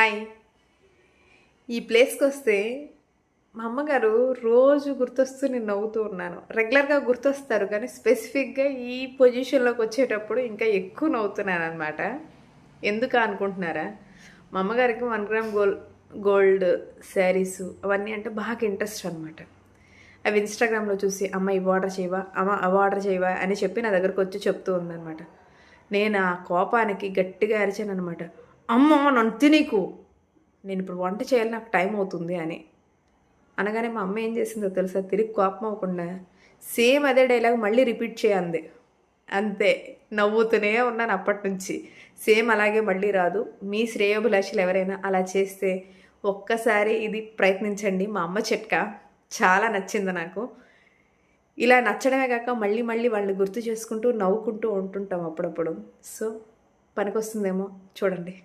Hi. ఈ ప్లేస్కి వస్తే మా అమ్మగారు రోజు గుర్తొస్తూ నేను నవ్వుతూ ఉన్నాను. రెగ్యులర్గా గుర్తొస్తారు కానీ స్పెసిఫిక్గా ఈ పొజిషన్లోకి వచ్చేటప్పుడు ఇంకా ఎక్కువ నవ్వుతున్నాను అనమాట. ఎందుకు అనుకుంటున్నారా? మా అమ్మగారికి 1 గ్రామ్ గోల్డ్ శారీస్ అవన్నీ అంటే బాగా ఇంట్రెస్ట్ అనమాట. అవి ఇన్స్టాగ్రామ్లో చూసి అమ్మ ఇవి ఆర్డర్ చేయవా, అమ్మ అవి ఆర్డర్ చేయవా అని చెప్పి నా దగ్గరకు వచ్చి చెప్తూ ఉందనమాట. నేను ఆ కోపానికి గట్టిగా అరిచాను అనమాట. అమ్మ నన్ను తినీకు, నేను ఇప్పుడు వంట చేయాలి, నాకు టైం అవుతుంది అని అనగానే మా అమ్మ ఏం చేసిందో తెలుసా? తిరిగి కోపం అవ్వకుండా సేమ్ అదే డైలాగ్ మళ్ళీ రిపీట్ చేయంది. అంతే, నవ్వుతూనే ఉన్నాను అప్పటి నుంచి. సేమ్ అలాగే మళ్ళీ రాదు. మీ శ్రేయోభిలాషులు ఎవరైనా అలా చేస్తే ఒక్కసారి ఇది ప్రయత్నించండి. మా అమ్మ చిట్కా చాలా నచ్చింది నాకు. ఇలా నచ్చడమే కాక మళ్ళీ మళ్ళీ వాళ్ళని గుర్తు చేసుకుంటూ నవ్వుకుంటూ ఉంటుంటాం అప్పుడప్పుడు. సో పనికొస్తుందేమో చూడండి.